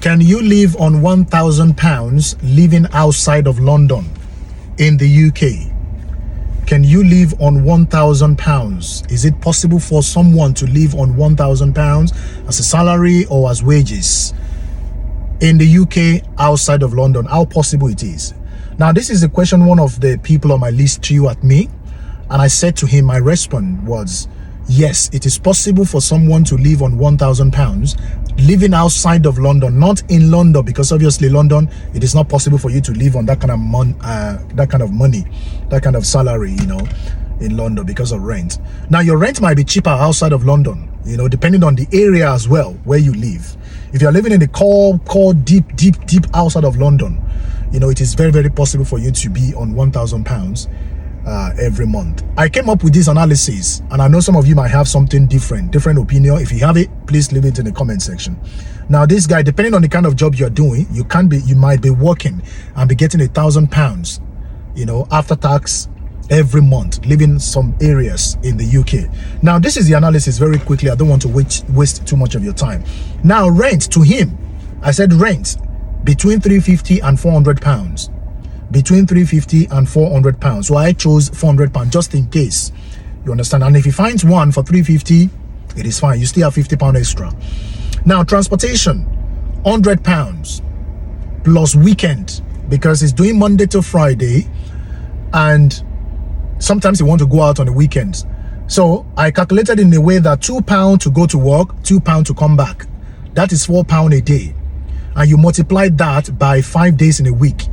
Can you live on £1,000 living outside of London in the UK? Can you live on £1,000? Is it possible for someone to live on £1,000 as a salary or as wages in the UK outside of London? How possible it is? Now, this is the question one of the people on my list threw at me, and I said to him, my response was, yes, it is possible for someone to live on £1,000 living outside of London, not in London, because obviously London, it is not possible for you to live on that kind of money, that kind of salary, you know, in London because of rent. Now, your rent might be cheaper outside of London, you know, depending on the area as well where you live. If you're living in the core deep outside of London, you know, it is very, very possible for you to be on £1,000 every month. I came up with this analysis, and I know some of you might have something different opinion. If you have it, please leave it in the comment section. Now, this guy, depending on the kind of job you're doing, you might be working and be getting £1,000, you know, after tax every month, living some areas in the UK. Now, this is the analysis very quickly. I don't want to waste too much of your time. Now, rent to him, I said rent between £350 and £400. Between £350 and £400. So I chose £400 just in case, you understand. And if he finds one for £350, it is fine. You still have £50 extra. Now, transportation, £100 plus weekend, because he's doing Monday to Friday, and sometimes he want to go out on the weekends. So I calculated in a way that £2 to go to work, £2 to come back. That is £4 a day, and you multiply that by 5 days in a week.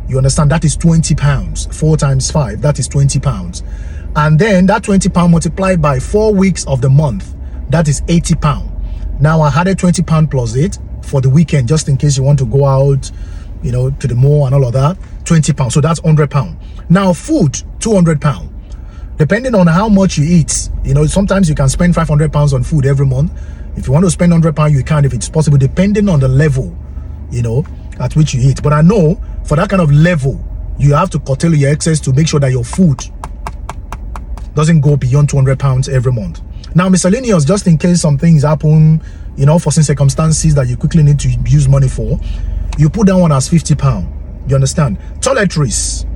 You understand? That is £20. 4 times 5, that is £20. And then that £20 multiplied by 4 weeks of the month, that is £80. Now I added £20 plus 8 for the weekend, just in case you want to go out, you know, to the mall and all of that. £20. So that's £100. Now food, £200. Depending on how much you eat, you know, sometimes you can spend £500 on food every month. If you want to spend £100, you can, if it's possible, depending on the level, you know, at which you eat. But I know for that kind of level, you have to curtail your excess to make sure that your food doesn't go beyond £200 every month. Now, miscellaneous, just in case some things happen, you know, for some circumstances that you quickly need to use money for, you put that one as £50. You understand? Toiletries,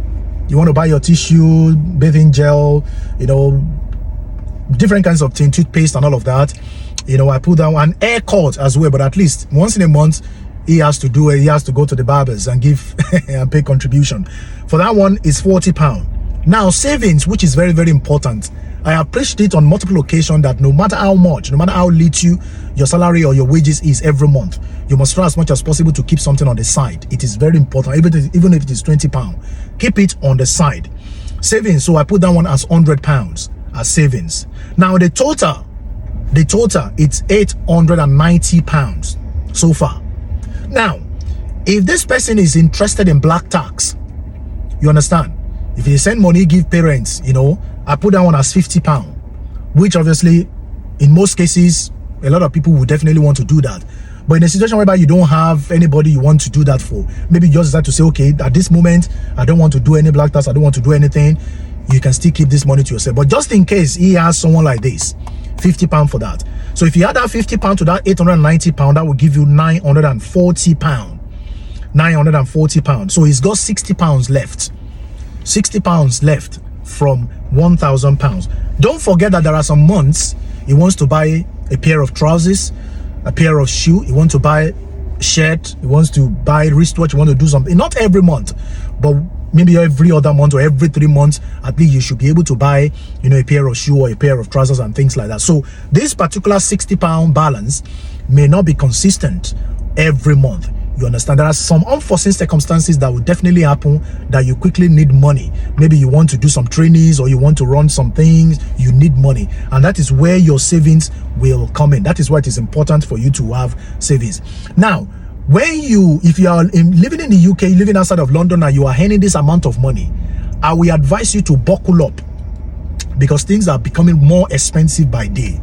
you want to buy your tissue, bathing gel, you know, different kinds of things, toothpaste and all of that. You know, I put that one, haircut as well, but at least once in a month, he has to do it. He has to go to the barbers and give and pay contribution. For that one is £40. Now, savings, which is very, very important. I have preached it on multiple occasions that no matter how much, no matter how little your salary or your wages is every month, you must try as much as possible to keep something on the side. It is very important, even if it is £20. Keep it on the side. Savings, so I put that one as £100 as savings. Now, the total, it's £890 so far. Now, if this person is interested in black tax, you understand, if you send money, give parents, you know, I put that one as £50, which obviously in most cases a lot of people would definitely want to do that. But in a situation whereby you don't have anybody you want to do that for, maybe you just decide to say, okay, at this moment I don't want to do any black tax, I don't want to do anything, you can still keep this money to yourself. But just in case he has someone like this, £50 for that. So if you add that £50 to that £890, that will give you £940. £940. So he's got £60 left. £60 left from £1,000. Don't forget that there are some months he wants to buy a pair of trousers, a pair of shoes, he wants to buy a shirt, he wants to buy wristwatch, he wants to do something. Not every month, but maybe every other month or every 3 months, at least you should be able to buy, you know, a pair of shoes or a pair of trousers and things like that. So this particular £60 balance may not be consistent every month. You understand? There are some unforeseen circumstances that will definitely happen that you quickly need money. Maybe you want to do some trainings or you want to run some things, you need money. And that is where your savings will come in. That is why it is important for you to have savings. Now, if you are living in the UK, living outside of London, and you are earning this amount of money, I will advise you to buckle up, because things are becoming more expensive by day.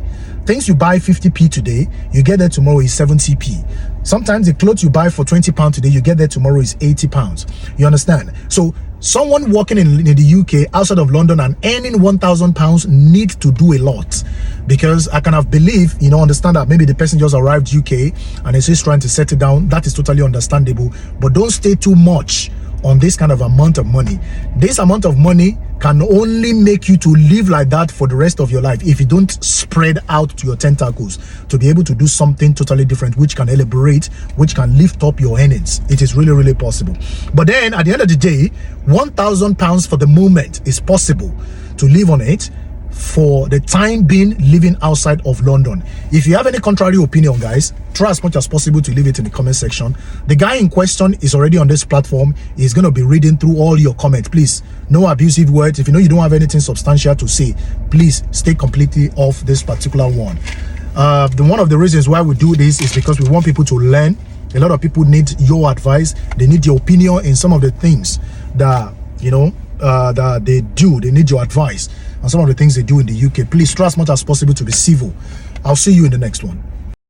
Things you buy 50p today, you get there tomorrow is 70p. Sometimes the clothes you buy for £20 today, you get there tomorrow is £80. You understand? So Someone working in the UK outside of London and earning £1,000 need to do a lot, because I kind of believe, understand that maybe the person just arrived UK and is just trying to settle down. That is totally understandable, but don't stay too much on this kind of amount of money. This amount of money can only make you to live like that for the rest of your life if you don't spread out to your tentacles to be able to do something totally different, which can elaborate, which can lift up your earnings. It is really, really possible. But then at the end of the day, £1,000 for the moment is possible to live on it for the time being, living outside of London. If you have any contrary opinion, guys, try as much as possible to leave it in the comment section. The guy in question is already on this platform. He's going to be reading through all your comments. Please, no abusive words. If you know you don't have anything substantial to say, please stay completely off this particular one. One of the reasons why we do this is because we want people to learn. A lot of people need your advice. They need your opinion in some of the things that that they do. They need your advice on some of the things they do in the UK. Please try as much as possible to be civil. I'll see you in the next one.